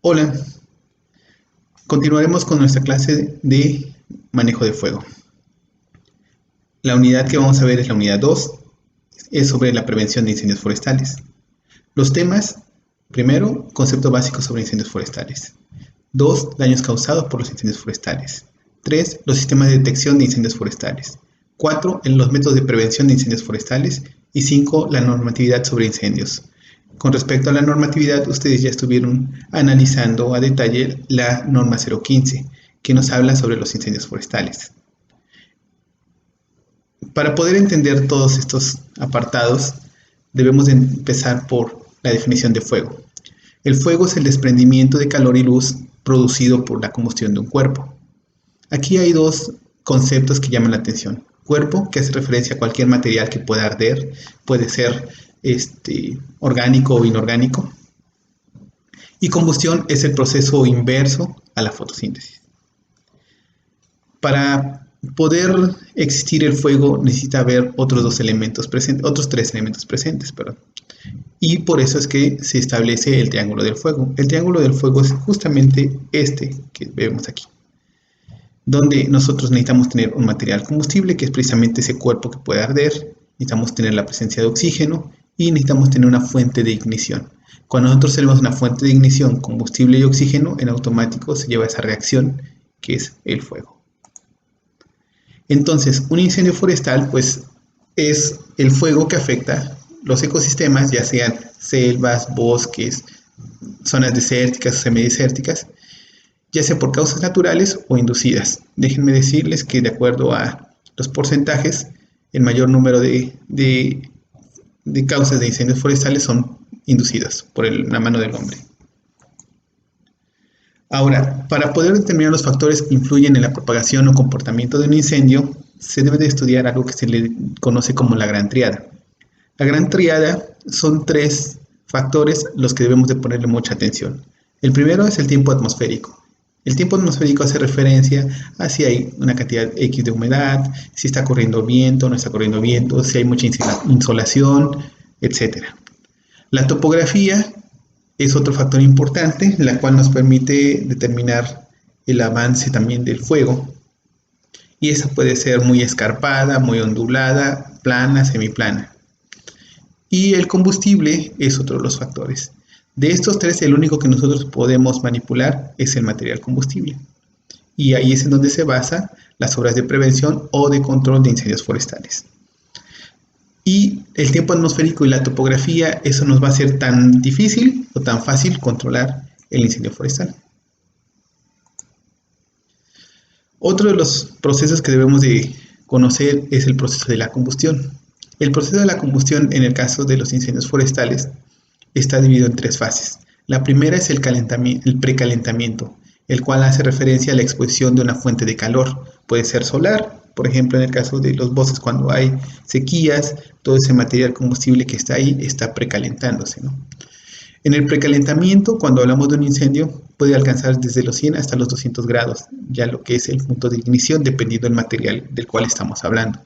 Hola, continuaremos con nuestra clase de manejo de fuego. La unidad que vamos a ver es la unidad 2, es sobre la prevención de incendios forestales. Los temas, primero, concepto básico sobre incendios forestales. 2, daños causados por los incendios forestales. 3, los sistemas de detección de incendios forestales. 4, los métodos de prevención de incendios forestales. Y 5, la normatividad sobre incendios. Con respecto a la normatividad, ustedes ya estuvieron analizando a detalle la norma 015, que nos habla sobre los incendios forestales. Para poder entender todos estos apartados, debemos empezar por la definición de fuego. El fuego es el desprendimiento de calor y luz producido por la combustión de un cuerpo. Aquí hay dos conceptos que llaman la atención. Cuerpo, que hace referencia a cualquier material que pueda arder, puede ser orgánico o inorgánico. Y combustión es el proceso inverso a la fotosíntesis. Para poder existir el fuego necesita haber otros tres elementos presentes, perdón. Y por eso es que se establece el triángulo del fuego. El triángulo del fuego es justamente este que vemos aquí, donde nosotros necesitamos tener un material combustible, que es precisamente ese cuerpo que puede arder, necesitamos tener la presencia de oxígeno y necesitamos tener una fuente de ignición. Cuando nosotros tenemos una fuente de ignición, combustible y oxígeno, en automático se lleva esa reacción que es el fuego. Entonces, un incendio forestal, pues, es el fuego que afecta los ecosistemas, ya sean selvas, bosques, zonas desérticas o semidesérticas, ya sea por causas naturales o inducidas. Déjenme decirles que de acuerdo a los porcentajes, el mayor número de causas de incendios forestales son inducidas por la mano del hombre. Ahora, para poder determinar los factores que influyen en la propagación o comportamiento de un incendio, se debe de estudiar algo que se le conoce como la Gran Triada. La Gran Triada son 3 factores los que debemos de ponerle mucha atención. El primero es el tiempo atmosférico. El tiempo atmosférico hace referencia a si hay una cantidad X de humedad, si está corriendo viento, no está corriendo viento, si hay mucha insolación, etc. La topografía es otro factor importante, la cual nos permite determinar el avance también del fuego. Y esa puede ser muy escarpada, muy ondulada, plana, semiplana. Y el combustible es otro de los factores. De estos 3, el único que nosotros podemos manipular es el material combustible. Y ahí es en donde se basan las obras de prevención o de control de incendios forestales. Y el tiempo atmosférico y la topografía, eso nos va a hacer tan difícil o tan fácil controlar el incendio forestal. Otro de los procesos que debemos de conocer es el proceso de la combustión. El proceso de la combustión en el caso de los incendios forestales está dividido en 3 fases. La primera es el precalentamiento, el cual hace referencia a la exposición de una fuente de calor. Puede ser solar, por ejemplo, en el caso de los bosques, cuando hay sequías, todo ese material combustible que está ahí está precalentándose, ¿no? En el precalentamiento, cuando hablamos de un incendio, puede alcanzar desde los 100 hasta los 200 grados, ya lo que es el punto de ignición, dependiendo del material del cual estamos hablando.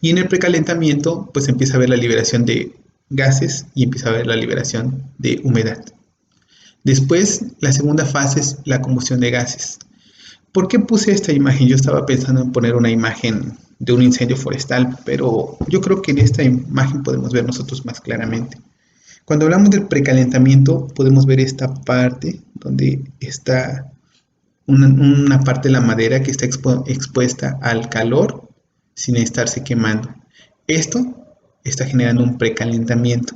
Y en el precalentamiento, pues empieza a haber la liberación de gases y empieza a haber la liberación de humedad. Después, la segunda fase es la combustión de gases. ¿Por qué puse esta imagen? Yo estaba pensando en poner una imagen de un incendio forestal, pero yo creo que en esta imagen podemos ver nosotros más claramente. Cuando hablamos del precalentamiento, podemos ver esta parte donde está una parte de la madera que está expuesta al calor sin estarse quemando. Esto está generando un precalentamiento.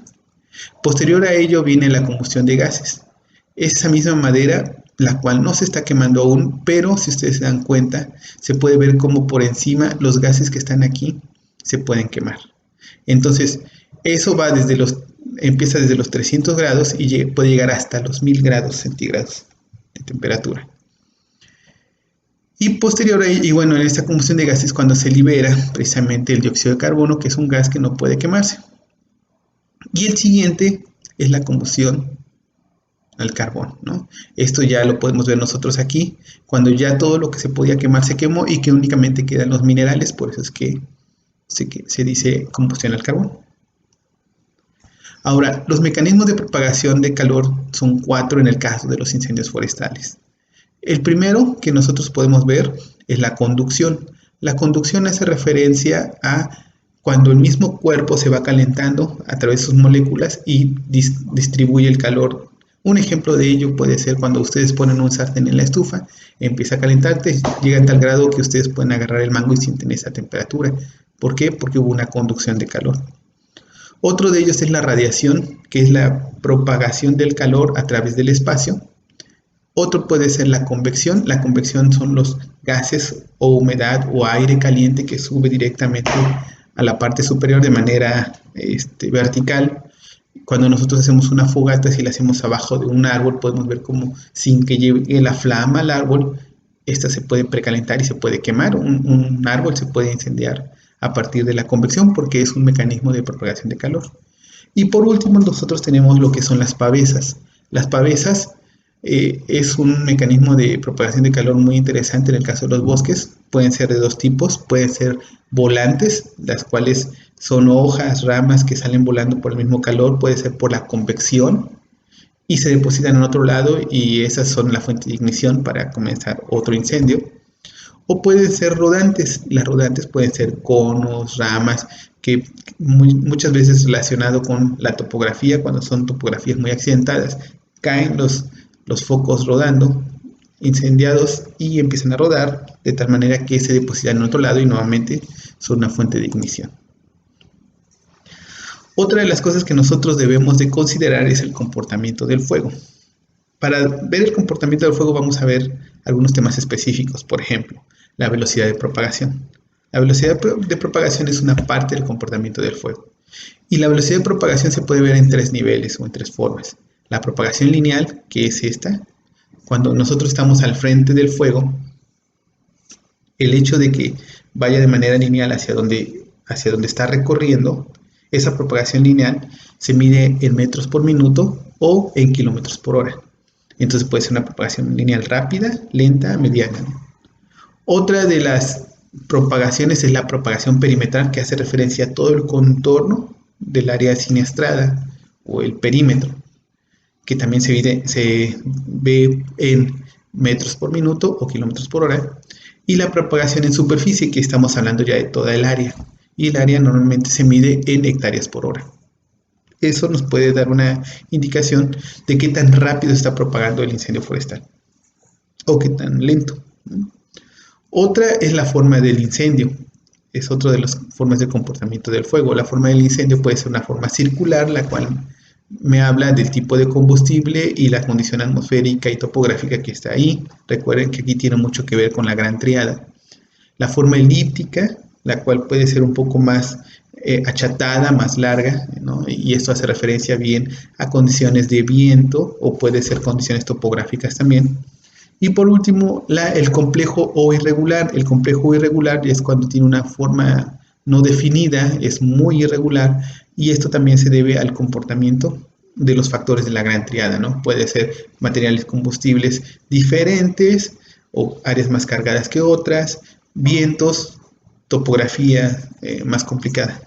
Posterior a ello viene la combustión de gases. Esa misma madera, la cual no se está quemando aún, pero si ustedes se dan cuenta, se puede ver como por encima los gases que están aquí se pueden quemar. Entonces, eso va empieza desde los 300 grados y puede llegar hasta los 1000 grados centígrados de temperatura. Y posterior a ello, y bueno, en esta combustión de gases cuando se libera precisamente el dióxido de carbono, que es un gas que no puede quemarse. Y el siguiente es la combustión al carbón, ¿no? Esto ya lo podemos ver nosotros aquí, cuando ya todo lo que se podía quemar se quemó y que únicamente quedan los minerales, por eso es que se dice combustión al carbón. Ahora, los mecanismos de propagación de calor son 4 en el caso de los incendios forestales. El primero que nosotros podemos ver es la conducción. La conducción hace referencia a cuando el mismo cuerpo se va calentando a través de sus moléculas y distribuye el calor. Un ejemplo de ello puede ser cuando ustedes ponen un sartén en la estufa, empieza a calentarse, llega a tal grado que ustedes pueden agarrar el mango y sienten esa temperatura. ¿Por qué? Porque hubo una conducción de calor. Otro de ellos es la radiación, que es la propagación del calor a través del espacio. Otro puede ser la convección. La convección son los gases o humedad o aire caliente que sube directamente a la parte superior de manera vertical. Cuando nosotros hacemos una fogata, si la hacemos abajo de un árbol, podemos ver cómo sin que llegue la flama al árbol, esta se puede precalentar y se puede quemar. Un árbol se puede incendiar a partir de la convección porque es un mecanismo de propagación de calor. Y por último, nosotros tenemos lo que son las pavesas. Las pavesas es un mecanismo de propagación de calor muy interesante en el caso de los bosques. Pueden ser de dos tipos, pueden ser volantes, las cuales son hojas, ramas que salen volando por el mismo calor, puede ser por la convección y se depositan en otro lado y esas son la fuente de ignición para comenzar otro incendio. O pueden ser rodantes, las rodantes pueden ser conos, ramas, que muchas veces relacionado con la topografía, cuando son topografías muy accidentadas, caen los focos rodando, incendiados y empiezan a rodar de tal manera que se depositan en otro lado y nuevamente son una fuente de ignición. Otra de las cosas que nosotros debemos de considerar es el comportamiento del fuego. Para ver el comportamiento del fuego vamos a ver algunos temas específicos, por ejemplo, la velocidad de propagación. La velocidad de propagación es una parte del comportamiento del fuego. Y la velocidad de propagación se puede ver en 3 niveles o en 3 formas. La propagación lineal, que es esta, cuando nosotros estamos al frente del fuego, el hecho de que vaya de manera lineal hacia donde está recorriendo, esa propagación lineal se mide en metros por minuto o en kilómetros por hora. Entonces puede ser una propagación lineal rápida, lenta, mediana. Otra de las propagaciones es la propagación perimetral, que hace referencia a todo el contorno del área siniestrada o el perímetro, que también se ve en metros por minuto o kilómetros por hora. Y la propagación en superficie, que estamos hablando ya de toda el área. Y el área normalmente se mide en hectáreas por hora. Eso nos puede dar una indicación de qué tan rápido está propagando el incendio forestal o qué tan lento. Otra es la forma del incendio. Es otra de las formas de comportamiento del fuego. La forma del incendio puede ser una forma circular, la cual me habla del tipo de combustible y la condición atmosférica y topográfica que está ahí. Recuerden que aquí tiene mucho que ver con la gran triada. La forma elíptica, la cual puede ser un poco más achatada, más larga, ¿no? Y esto hace referencia bien a condiciones de viento o puede ser condiciones topográficas también. Y por último, el complejo o irregular. El complejo irregular es cuando tiene una forma no definida, es muy irregular y esto también se debe al comportamiento de los factores de la gran triada, ¿no? Puede ser materiales combustibles diferentes o áreas más cargadas que otras, vientos, topografía más complicada.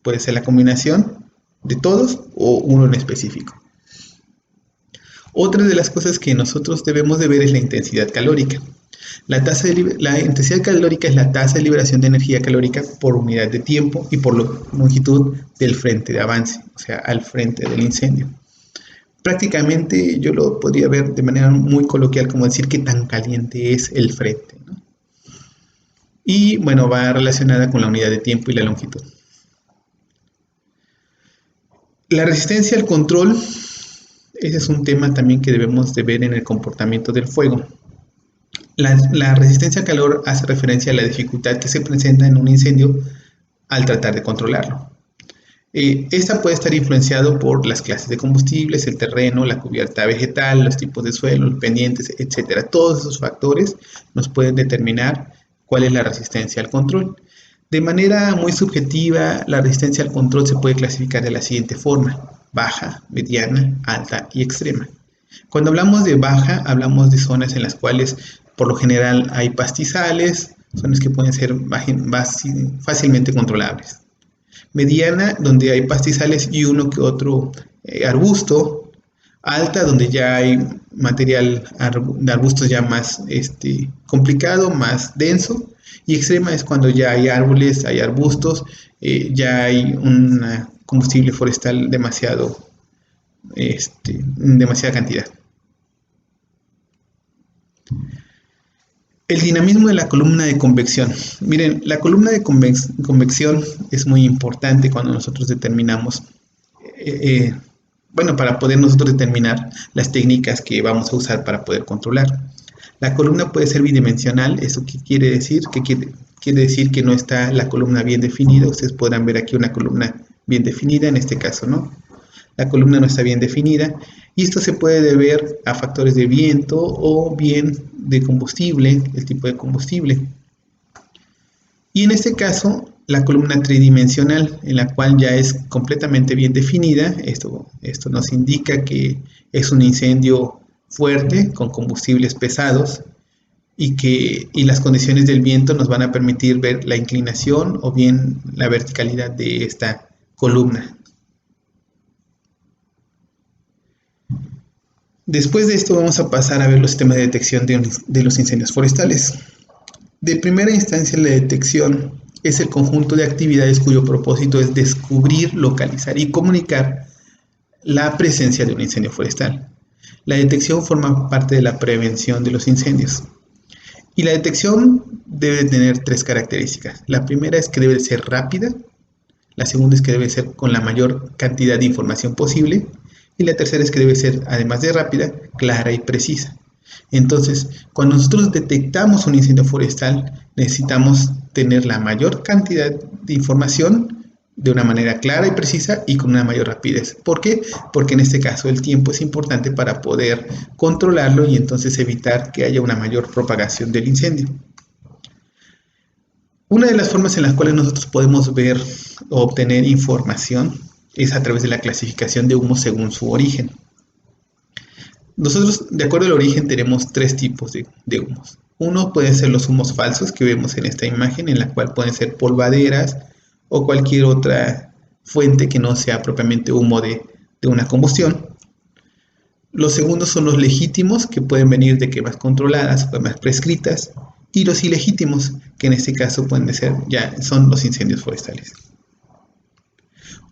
Puede ser la combinación de todos o uno en específico. Otra de las cosas que nosotros debemos de ver es la intensidad calórica. La intensidad calórica es la tasa de liberación de energía calórica por unidad de tiempo y por longitud del frente de avance, o sea, al frente del incendio. Prácticamente yo lo podría ver de manera muy coloquial como decir qué tan caliente es el frente, ¿no? Y bueno, va relacionada con la unidad de tiempo y la longitud. La resistencia al control. Ese es un tema también que debemos de ver en el comportamiento del fuego. La resistencia al calor hace referencia a la dificultad que se presenta en un incendio al tratar de controlarlo. Esta puede estar influenciado por las clases de combustibles, el terreno, la cubierta vegetal, los tipos de suelo, los pendientes, etc. Todos esos factores nos pueden determinar cuál es la resistencia al control. De manera muy subjetiva, la resistencia al control se puede clasificar de la siguiente forma: baja, mediana, alta y extrema. Cuando hablamos de baja, hablamos de zonas en las cuales por lo general hay pastizales, zonas que pueden ser fácilmente controlables. mediana, donde hay pastizales y uno que otro arbusto, alta, donde ya hay material de arbustos ya más complicado, más denso, y extrema es cuando ya hay árboles, hay arbustos, ya hay un combustible forestal demasiada cantidad. El dinamismo de la columna de convección. Miren, la columna de convección es muy importante cuando nosotros determinamos, para poder nosotros determinar las técnicas que vamos a usar para poder controlar. La columna puede ser bidimensional. ¿Eso qué quiere decir? Quiere decir que no está la columna bien definida. Ustedes podrán ver aquí una columna bien definida, en este caso no. La columna no está bien definida y esto se puede deber a factores de viento o bien de combustible, el tipo de combustible. Y en este caso, la columna tridimensional, en la cual ya es completamente bien definida, esto nos indica que es un incendio fuerte con combustibles pesados y las condiciones del viento nos van a permitir ver la inclinación o bien la verticalidad de esta columna. Después de esto vamos a pasar a ver los sistemas de detección de los incendios forestales. De primera instancia, la detección es el conjunto de actividades cuyo propósito es descubrir, localizar y comunicar la presencia de un incendio forestal. La detección forma parte de la prevención de los incendios. Y la detección debe tener tres características. La primera es que debe ser rápida, la segunda es que debe ser con la mayor cantidad de información posible, y la tercera es que debe ser, además de rápida, clara y precisa. Entonces, cuando nosotros detectamos un incendio forestal, necesitamos tener la mayor cantidad de información de una manera clara y precisa y con una mayor rapidez. ¿Por qué? Porque en este caso el tiempo es importante para poder controlarlo y entonces evitar que haya una mayor propagación del incendio. Una de las formas en las cuales nosotros podemos ver o obtener información es a través de la clasificación de humos según su origen. Nosotros, de acuerdo al origen, tenemos tres tipos de humos. Uno pueden ser los humos falsos que vemos en esta imagen, en la cual pueden ser polvaderas o cualquier otra fuente que no sea propiamente humo de una combustión. Los segundos son los legítimos, que pueden venir de quemas controladas, quemas prescritas, y los ilegítimos, que en este caso son los incendios forestales.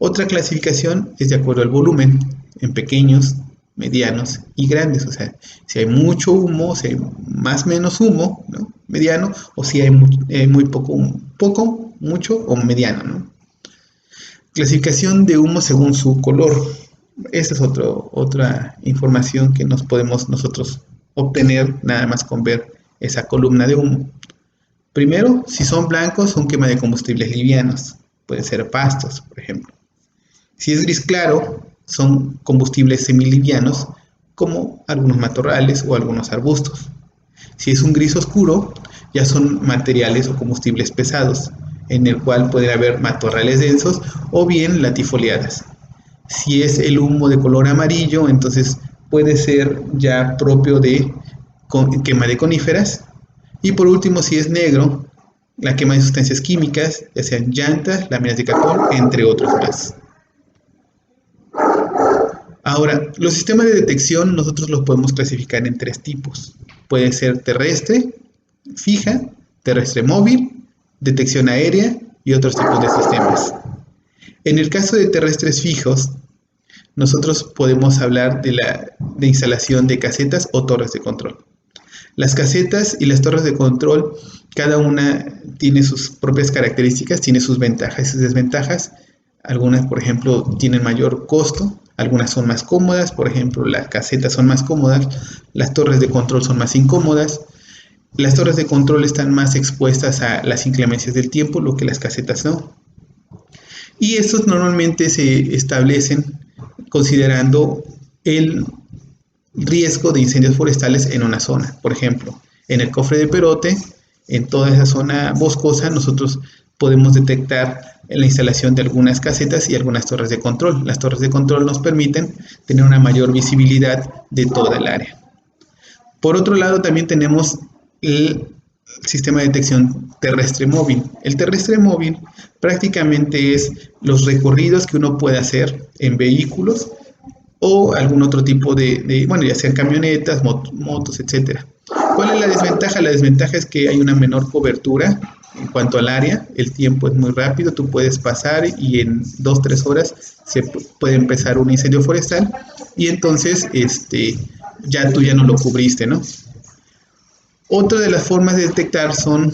Otra clasificación es de acuerdo al volumen, en pequeños, medianos y grandes. O sea, si hay mucho humo, si hay más o menos humo, ¿no?, mediano, o si hay muy poco, mucho o mediano, ¿no? Clasificación de humo según su color. Esa es otra información que nos podemos nosotros obtener nada más con ver esa columna de humo. Primero, si son blancos, son quema de combustibles livianos. Pueden ser pastos, por ejemplo. Si es gris claro, son combustibles semilivianos, como algunos matorrales o algunos arbustos. Si es un gris oscuro, ya son materiales o combustibles pesados, en el cual pueden haber matorrales densos o bien latifoliadas. Si es el humo de color amarillo, entonces puede ser ya propio de quema de coníferas. Y por último, si es negro, la quema de sustancias químicas, ya sean llantas, láminas de cartón, entre otros más. Ahora, los sistemas de detección nosotros los podemos clasificar en tres tipos. Puede ser terrestre, fija, terrestre móvil, detección aérea y otros tipos de sistemas. En el caso de terrestres fijos, nosotros podemos hablar de instalación de casetas o torres de control. Las casetas y las torres de control, cada una tiene sus propias características, tiene sus ventajas y sus desventajas. Algunas, por ejemplo, tienen mayor costo, algunas son más cómodas, por ejemplo, las casetas son más cómodas, las torres de control son más incómodas. Las torres de control están más expuestas a las inclemencias del tiempo, lo que las casetas no. Y estos normalmente se establecen considerando el riesgo de incendios forestales en una zona. Por ejemplo, en el Cofre de Perote, en toda esa zona boscosa, nosotros podemos detectar la instalación de algunas casetas y algunas torres de control. Las torres de control nos permiten tener una mayor visibilidad de toda el área. Por otro lado, también tenemos sistema de detección terrestre móvil. El terrestre móvil prácticamente es los recorridos que uno puede hacer en vehículos o algún otro tipo bueno, ya sean camionetas, motos, etcétera. ¿Cuál es la desventaja? La desventaja es que hay una menor cobertura en cuanto al área, el tiempo es muy rápido, tú puedes pasar y en 2, 3 horas se puede empezar un incendio forestal y entonces ya tú ya no lo cubriste, ¿no? Otra de las formas de detectar son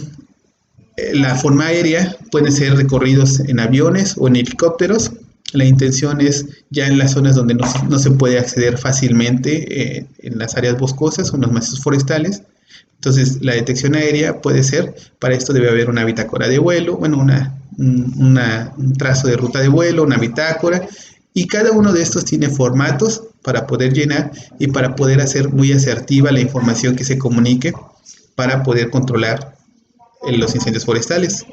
la forma aérea, pueden ser recorridos en aviones o en helicópteros. La intención es ya en las zonas donde no se puede acceder fácilmente, en las áreas boscosas o en los macizos forestales. Entonces, la detección aérea puede ser, para esto debe haber una bitácora de vuelo, bueno, un trazo de ruta de vuelo, una bitácora, y cada uno de estos tiene formatos para poder llenar y para poder hacer muy asertiva la información que se comunique para poder controlar los incendios forestales.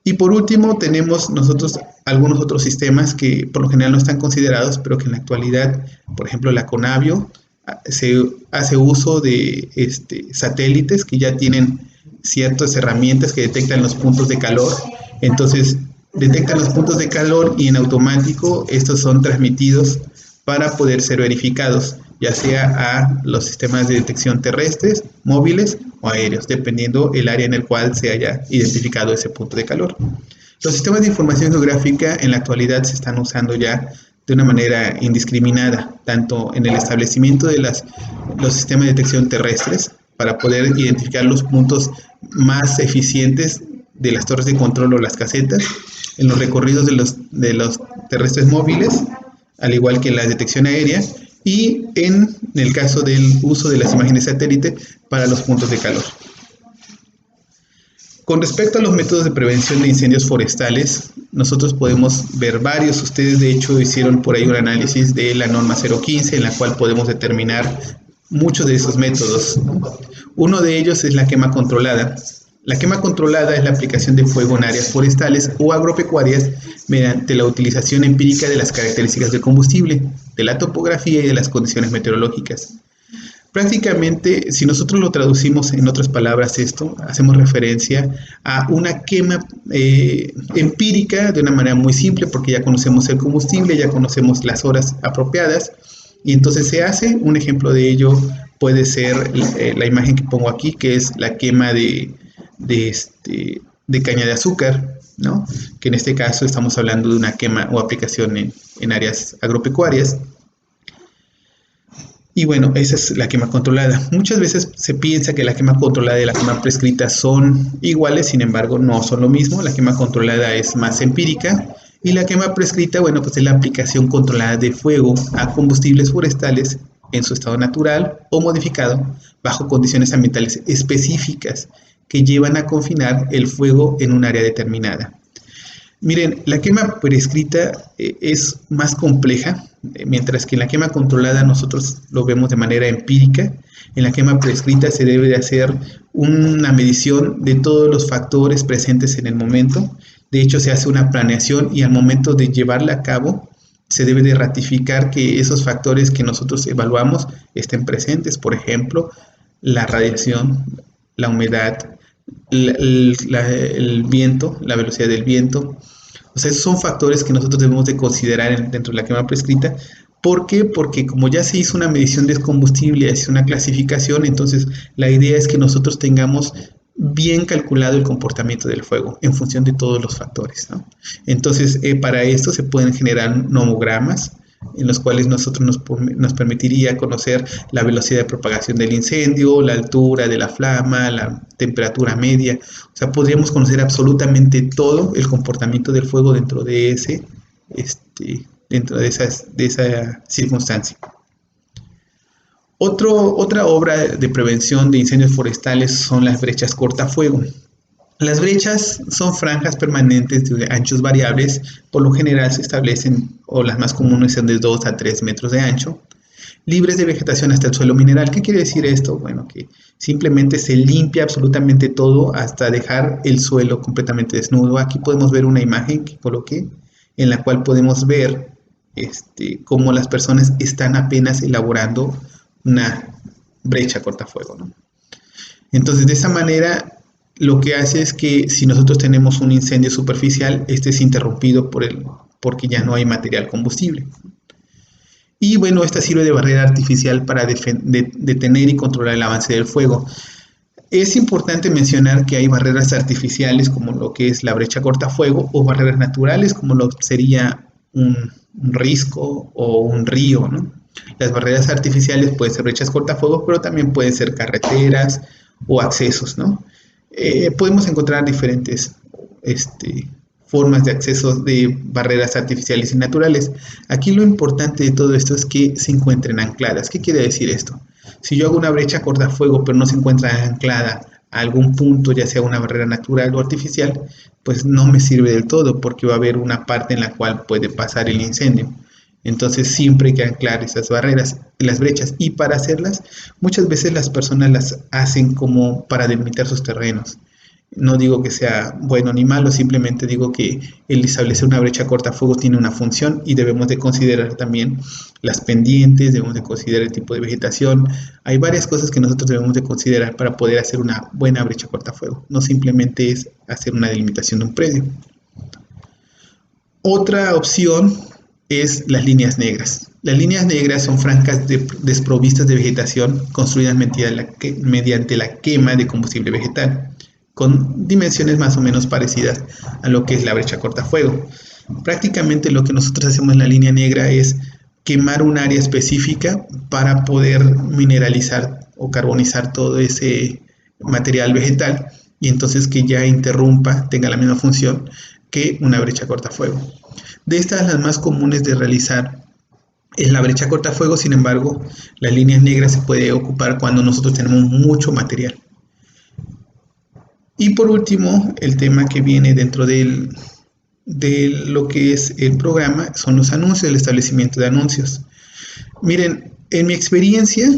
Y por último, tenemos nosotros algunos otros sistemas que por lo general no están considerados, pero que en la actualidad, por ejemplo, la Conavio se hace uso de satélites que ya tienen ciertas herramientas que detectan los puntos de calor. Entonces, detectan los puntos de calor y en automático estos son transmitidos para poder ser verificados, ya sea a los sistemas de detección terrestres, móviles o aéreos, dependiendo el área en el cual se haya identificado ese punto de calor. Los sistemas de información geográfica en la actualidad se están usando ya de una manera indiscriminada, tanto en el establecimiento de los sistemas de detección terrestres para poder identificar los puntos más eficientes de las torres de control o las casetas, en los recorridos de los terrestres móviles, al igual que en la detección aérea, y en el caso del uso de las imágenes satélite para los puntos de calor. Con respecto a los métodos de prevención de incendios forestales, nosotros podemos ver varios. Ustedes de hecho hicieron por ahí un análisis de la norma 015 en la cual podemos determinar muchos de esos métodos. Uno de ellos es la quema controlada. La quema controlada es la aplicación de fuego en áreas forestales o agropecuarias mediante la utilización empírica de las características del combustible, de la topografía y de las condiciones meteorológicas. Prácticamente, si nosotros lo traducimos en otras palabras esto, hacemos referencia a una quema empírica de una manera muy simple porque ya conocemos el combustible, ya conocemos las horas apropiadas y entonces se hace. Un ejemplo de ello puede ser la imagen que pongo aquí, que es la quema de caña de azúcar, ¿no? Que en este caso estamos hablando de una quema o aplicación en áreas agropecuarias. Y bueno, esa es la quema controlada. Muchas veces se piensa que la quema controlada y la quema prescrita son iguales, sin embargo, no son lo mismo. La quema controlada es más empírica y la quema prescrita, bueno, pues es la aplicación controlada de fuego a combustibles forestales en su estado natural o modificado bajo condiciones ambientales específicas que llevan a confinar el fuego en un área determinada. Miren, la quema prescrita es más compleja, mientras que en la quema controlada nosotros lo vemos de manera empírica. En la quema prescrita se debe de hacer una medición de todos los factores presentes en el momento. De hecho, se hace una planeación y al momento de llevarla a cabo, se debe de ratificar que esos factores que nosotros evaluamos estén presentes. Por ejemplo, la radiación, la humedad, el viento, la velocidad del viento. O sea, esos son factores que nosotros debemos de considerar dentro de la quema prescrita. ¿Por qué? Porque como ya se hizo una medición de combustible, se hizo una clasificación, entonces la idea es que nosotros tengamos bien calculado el comportamiento del fuego en función de todos los factores, ¿no? Entonces, para esto se pueden generar nomogramas en los cuales nosotros nos permitiría conocer la velocidad de propagación del incendio, la altura de la flama, la temperatura media. O sea, podríamos conocer absolutamente todo el comportamiento del fuego dentro de esa circunstancia. Otra obra de prevención de incendios forestales son las brechas cortafuego. Las brechas son franjas permanentes de anchos variables, por lo general se establecen, o las más comunes son de 2 a 3 metros de ancho, libres de vegetación hasta el suelo mineral. ¿Qué quiere decir esto? Bueno, que simplemente se limpia absolutamente todo hasta dejar el suelo completamente desnudo. Aquí podemos ver una imagen que coloqué, en la cual podemos ver cómo las personas están apenas elaborando una brecha cortafuego, ¿no? Entonces, de esa manera lo que hace es que si nosotros tenemos un incendio superficial, este es interrumpido porque ya no hay material combustible. Y bueno, esta sirve de barrera artificial para detener y controlar el avance del fuego. Es importante mencionar que hay barreras artificiales como lo que es la brecha cortafuego o barreras naturales como lo sería un risco o un río, ¿no? Las barreras artificiales pueden ser brechas cortafuegos, pero también pueden ser carreteras o accesos, ¿no? Podemos encontrar diferentes formas de acceso de barreras artificiales y naturales. Aquí lo importante de todo esto es que se encuentren ancladas. ¿Qué quiere decir esto? Si yo hago una brecha cortafuego pero no se encuentra anclada a algún punto, ya sea una barrera natural o artificial, pues no me sirve del todo porque va a haber una parte en la cual puede pasar el incendio. Entonces siempre hay que anclar esas barreras, las brechas, y para hacerlas muchas veces las personas las hacen como para delimitar sus terrenos. No digo que sea bueno ni malo, simplemente digo que el establecer una brecha cortafuegos tiene una función y debemos de considerar también las pendientes, debemos de considerar el tipo de vegetación. Hay varias cosas que nosotros debemos de considerar para poder hacer una buena brecha cortafuegos. No simplemente es hacer una delimitación de un predio. Otra opción es las líneas negras. Las líneas negras son franjas desprovistas de vegetación construidas mediante la quema de combustible vegetal, con dimensiones más o menos parecidas a lo que es la brecha cortafuego. Prácticamente lo que nosotros hacemos en la línea negra es quemar un área específica para poder mineralizar o carbonizar todo ese material vegetal y entonces que ya interrumpa, tenga la misma función que una brecha cortafuego. De estas, las más comunes de realizar es la brecha cortafuego. Sin embargo, las líneas negras se puede ocupar cuando nosotros tenemos mucho material. Y por último, el tema que viene dentro de lo que es el programa son los anuncios, el establecimiento de anuncios. Miren, en mi experiencia,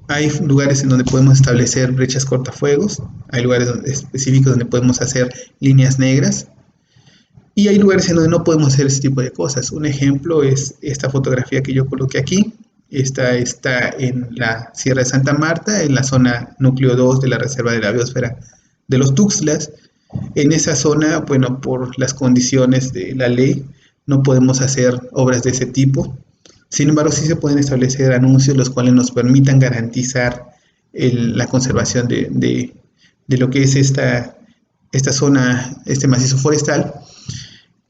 hay lugares en donde podemos establecer brechas cortafuegos, hay lugares específicos donde podemos hacer líneas negras, y hay lugares en donde no podemos hacer ese tipo de cosas. Un ejemplo es esta fotografía que yo coloqué aquí. Esta está en la Sierra de Santa Marta, en la zona núcleo 2 de la Reserva de la Biosfera de los Tuxtlas. En esa zona, bueno, por las condiciones de la ley, no podemos hacer obras de ese tipo. Sin embargo, sí se pueden establecer anuncios los cuales nos permitan garantizar la conservación de lo que es esta zona, este macizo forestal.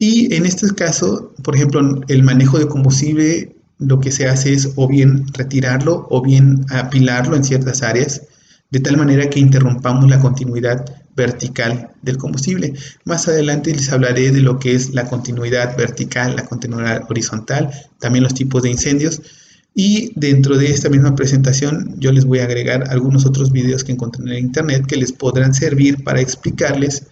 Y en este caso, por ejemplo, el manejo de combustible, lo que se hace es o bien retirarlo o bien apilarlo en ciertas áreas, de tal manera que interrumpamos la continuidad vertical del combustible. Más adelante les hablaré de lo que es la continuidad vertical, la continuidad horizontal, también los tipos de incendios. Y dentro de esta misma presentación yo les voy a agregar algunos otros videos que encontré en el internet que les podrán servir para explicarles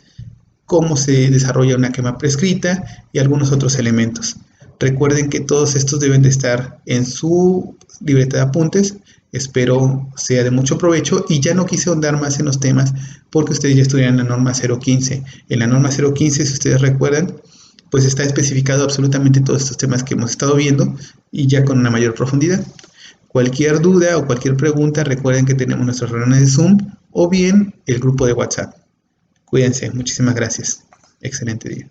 cómo se desarrolla una quema prescrita y algunos otros elementos. Recuerden que todos estos deben de estar en su libreta de apuntes. Espero sea de mucho provecho y ya no quise ahondar más en los temas porque ustedes ya estudian la norma 015. En la norma 015, si ustedes recuerdan, pues está especificado absolutamente todos estos temas que hemos estado viendo y ya con una mayor profundidad. Cualquier duda o cualquier pregunta, recuerden que tenemos nuestras reuniones de Zoom o bien el grupo de WhatsApp. Cuídense, muchísimas gracias. Excelente día.